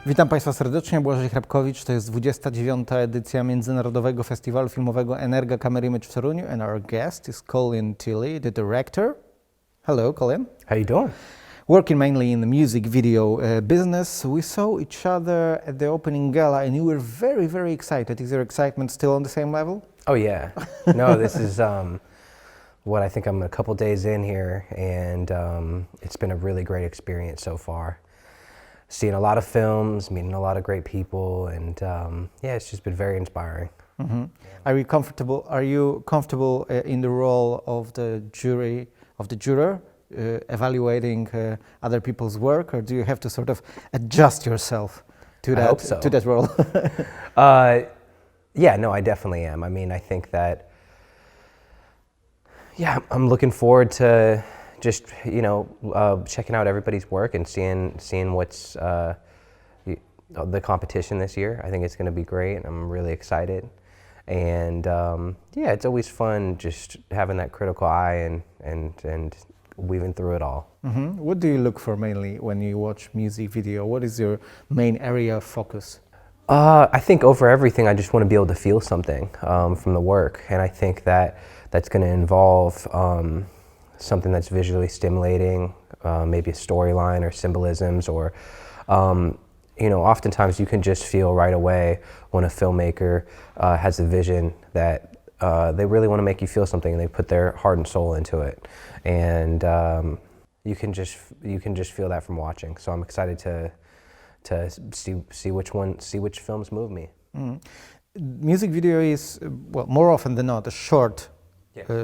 Witam Państwa serdecznie, Błażej Hrabkowicz. To jest 29. edycja Międzynarodowego Festiwalu Filmowego Energa Camera Image w Toruniu, and our guest is Colin Tilley, the director. Hello, Colin. How you doing? Working mainly in the music video business, we saw each other at the opening gala, and you were very, very excited. Is your excitement still on the same level? Oh yeah. No, this is what I think I'm a couple days in here, and it's been a really great experience so far. Seeing a lot of films, meeting a lot of great people, and yeah, it's just been very inspiring. Mm-hmm. Are you comfortable in the role of the juror, evaluating other people's work, or do you have to sort of adjust yourself to that role? Yeah, no, I definitely am. I mean, I think that, yeah, I'm looking forward to just, checking out everybody's work and seeing what's the competition this year. I think it's going to be great. I'm really excited. And yeah, it's always fun just having that critical eye and weaving through it all. Mm-hmm. What do you look for mainly when you watch music video? What is your main area of focus? I think over everything, I just want to be able to feel something from the work. And I think that that's going to involve something that's visually stimulating, maybe a storyline or symbolisms, or oftentimes you can just feel right away when a filmmaker has a vision that they really want to make you feel something, and they put their heart and soul into it, and you can just feel that from watching. So I'm excited to see which films move me. Mm. Music video is, well, more often than not, a short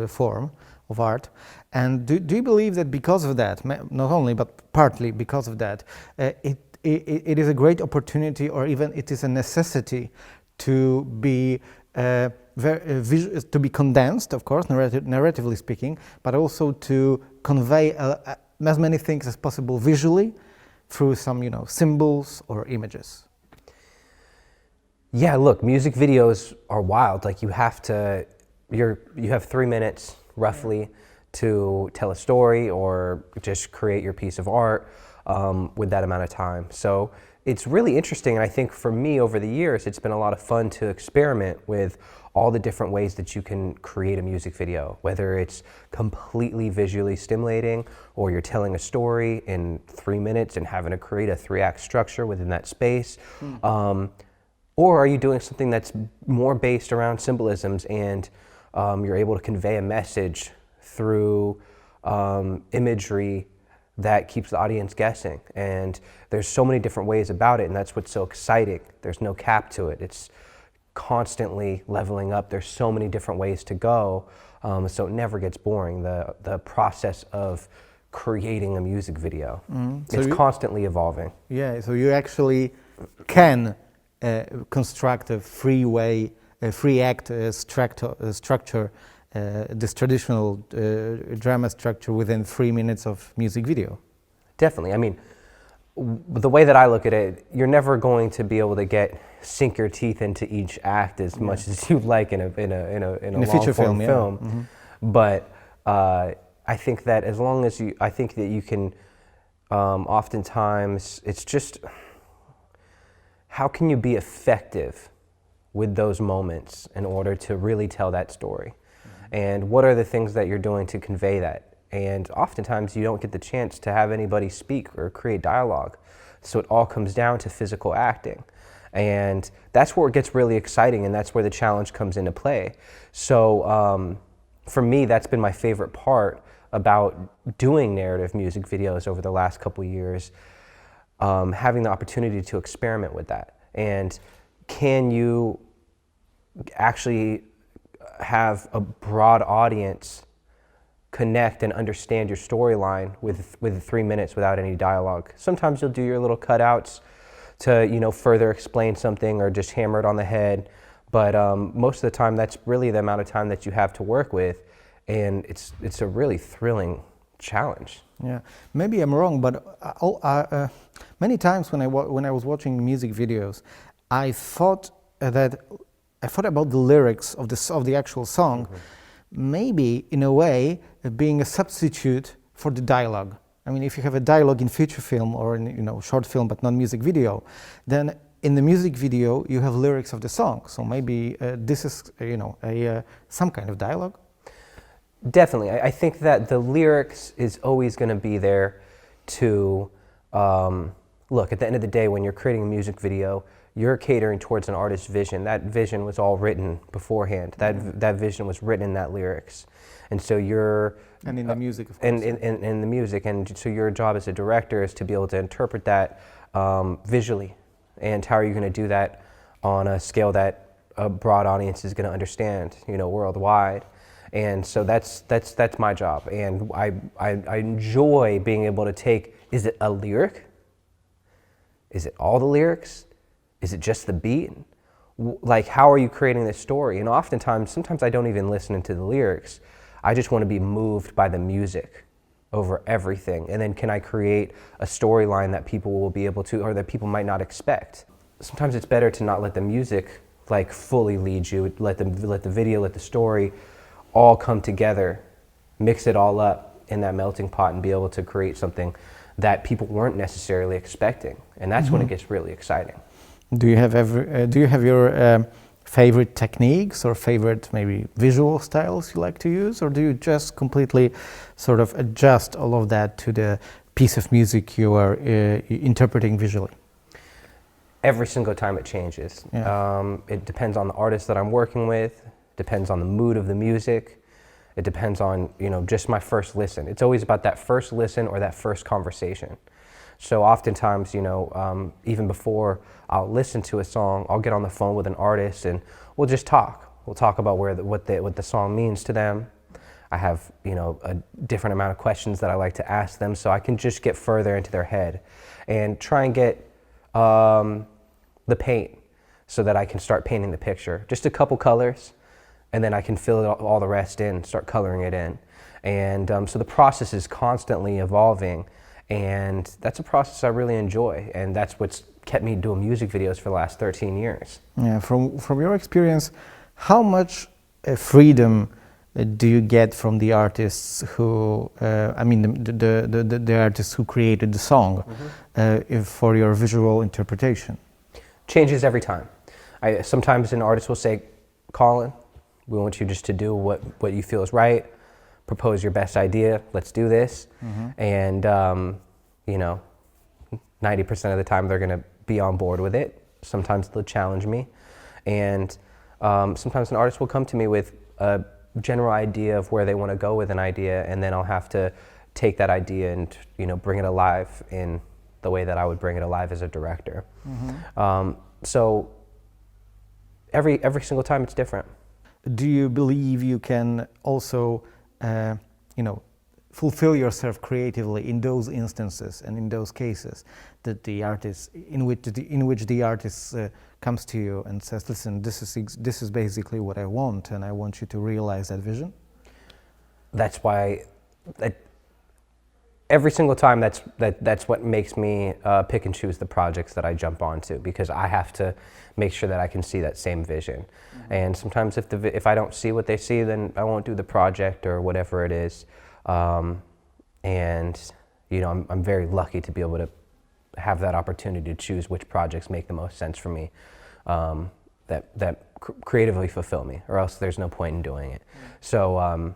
form of art. And do you believe that because of that, not only but partly because of that, it is a great opportunity, or even it is a necessity to be to be condensed, of course, narratively speaking, but also to convey as many things as possible visually through some, symbols or images? Yeah, look, music videos are wild. Like you have 3 minutes roughly to tell a story or just create your piece of art with that amount of time. So it's really interesting, and I think for me over the years it's been a lot of fun to experiment with all the different ways that you can create a music video, whether it's completely visually stimulating, or you're telling a story in 3 minutes and having to create a 3-act structure within that space. Or are you doing something that's more based around symbolisms, and you're able to convey a message through imagery that keeps the audience guessing? And there's so many different ways about it, and that's what's so exciting. There's no cap to it. It's constantly leveling up. There's so many different ways to go, so it never gets boring, the process of creating a music video. So it's constantly evolving. Yeah, so you actually can construct a three-act structure, this traditional drama structure within 3 minutes of music video. Definitely. I mean, the way that I look at it, you're never going to be able to sink your teeth into each act as much as you'd like in a feature film. Mm-hmm. But I think that as long as I think that you can, oftentimes it's just, how can you be effective with those moments in order to really tell that story? And what are the things that you're doing to convey that? And oftentimes you don't get the chance to have anybody speak or create dialogue. So it all comes down to physical acting. And that's where it gets really exciting, and that's where the challenge comes into play. So for me, that's been my favorite part about doing narrative music videos over the last couple of years, having the opportunity to experiment with that. And can you actually have a broad audience connect and understand your storyline with 3 minutes without any dialogue? Sometimes you'll do your little cutouts to further explain something or just hammer it on the head, but most of the time that's really the amount of time that you have to work with, and it's a really thrilling challenge. Yeah, maybe I'm wrong, but many times when I was watching music videos, I thought about the lyrics of the actual song, maybe in a way being a substitute for the dialogue. I mean, if you have a dialogue in feature film or in, you know, short film but not music video, then in the music video you have lyrics of the song. So maybe this is, you know, some kind of dialogue. Definitely. I think that the lyrics is always going to be there to, look, at the end of the day, when you're creating a music video, you're catering towards an artist's vision. That vision was all written beforehand. That vision was written in that lyrics. And so you're... And in the music, of course. In the music. And so your job as a director is to be able to interpret that visually. And how are you going to do that on a scale that a broad audience is going to understand, you know, worldwide? And so that's my job. And I enjoy being able to take, is it a lyric? Is it all the lyrics? Is it just the beat? Like, how are you creating this story? And oftentimes, sometimes I don't even listen into the lyrics. I just want to be moved by the music over everything. And then can I create a storyline that people will be able to, or that people might not expect? Sometimes it's better to not let the music like fully lead you. Let the video, let the story all come together, mix it all up in that melting pot and be able to create something that people weren't necessarily expecting. And that's when it gets really exciting. Do you have your favorite techniques or favorite maybe visual styles you like to use, or do you just completely sort of adjust all of that to the piece of music you are interpreting visually? Every single time it changes. Yeah. It depends on the artist that I'm working with, depends on the mood of the music, it depends on, you know, just my first listen. It's always about that first listen or that first conversation. So oftentimes, you know, even before I'll listen to a song, I'll get on the phone with an artist and we'll just talk. We'll talk about what the song means to them. I have, you know, a different amount of questions that I like to ask them, so I can just get further into their head and try and get the paint so that I can start painting the picture. Just a couple colors, and then I can fill all the rest in, start coloring it in. And so the process is constantly evolving. And that's a process I really enjoy, and that's what's kept me doing music videos for the last 13 years. Yeah, from your experience, how much freedom do you get from the artists who, I mean, the artists who created the song, for your visual interpretation? Changes every time. Sometimes an artist will say, Colin, we want you just to do what you feel is right. Propose your best idea, let's do this. And, you know, 90% of the time they're going to be on board with it. Sometimes they'll challenge me. And sometimes an artist will come to me with a general idea of where they want to go with an idea, and then I'll have to take that idea and, you know, bring it alive in the way that I would bring it alive as a director. So every single time it's different. Do you believe you can also you know, fulfill yourself creatively in those instances and in those cases that the artist, in which the artist comes to you and says, "Listen, this is basically what I want, and I want you to realize that vision"? That's why, every single time, that's what makes me pick and choose the projects that I jump onto, because I have to make sure that I can see that same vision. And sometimes if I don't see what they see, then I won't do the project or whatever it is. And you know, I'm very lucky to be able to have that opportunity to choose which projects make the most sense for me, that creatively fulfill me, or else there's no point in doing it. So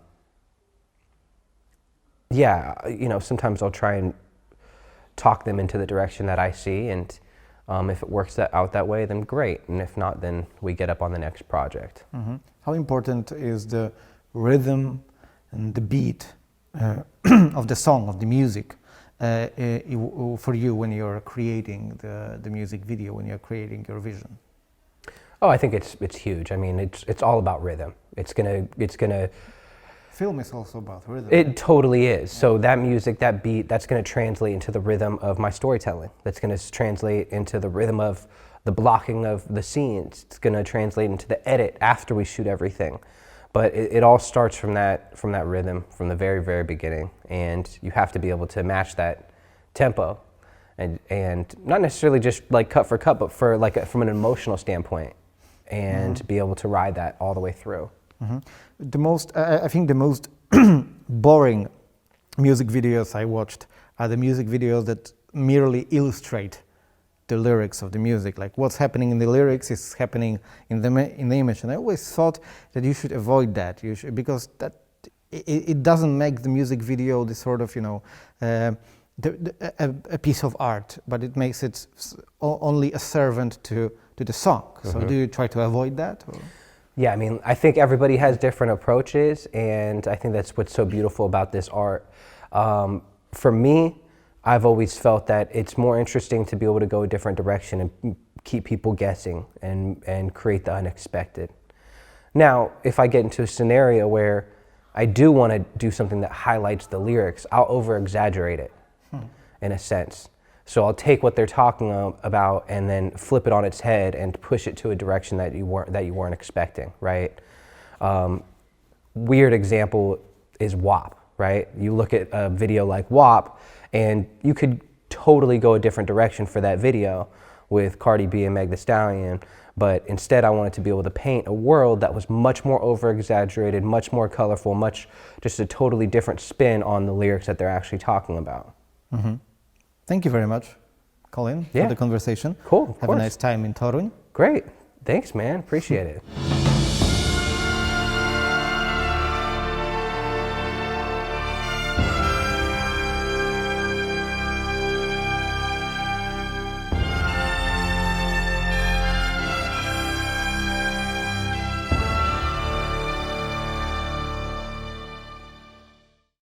yeah, you know, sometimes I'll try and talk them into the direction that I see, and if it works out that way, then great, and if not, then we get up on the next project. How important is the rhythm and the beat of the song, of the music, for you when you're creating the music video, when you're creating your vision? Oh, I think it's huge. I mean, it's all about rhythm. It's gonna. Film is also about rhythm. It totally is. So that music, that beat, that's going to translate into the rhythm of my storytelling. That's going to translate into the rhythm of the blocking of the scenes. It's going to translate into the edit after we shoot everything. But it all starts from that rhythm, from the very, very beginning. And you have to be able to match that tempo, and not necessarily just like cut for cut, but for from an emotional standpoint, and be able to ride that all the way through. I think the most boring music videos I watched are the music videos that merely illustrate the lyrics of the music. Like what's happening in the lyrics is happening in the image. And I always thought that you should avoid that. You should, because that it doesn't make the music video the sort of, you know, a piece of art, but it makes it only a servant to the song. So do you try to avoid that? Or? Yeah, I mean, I think everybody has different approaches, and I think that's what's so beautiful about this art. For me, I've always felt that it's more interesting to be able to go a different direction and keep people guessing and create the unexpected. Now, if I get into a scenario where I do want to do something that highlights the lyrics, I'll over-exaggerate it in a sense. So I'll take what they're talking about and then flip it on its head and push it to a direction that you weren't expecting, right? Weird example is WAP, right? You look at a video like WAP, and you could totally go a different direction for that video with Cardi B and Meg Thee Stallion, but instead I wanted to be able to paint a world that was much more over-exaggerated, much more colorful, just a totally different spin on the lyrics that they're actually talking about. Thank you very much, Colin, for the conversation. Cool. Have a nice time in Toruń. Great. Thanks, man. Appreciate it.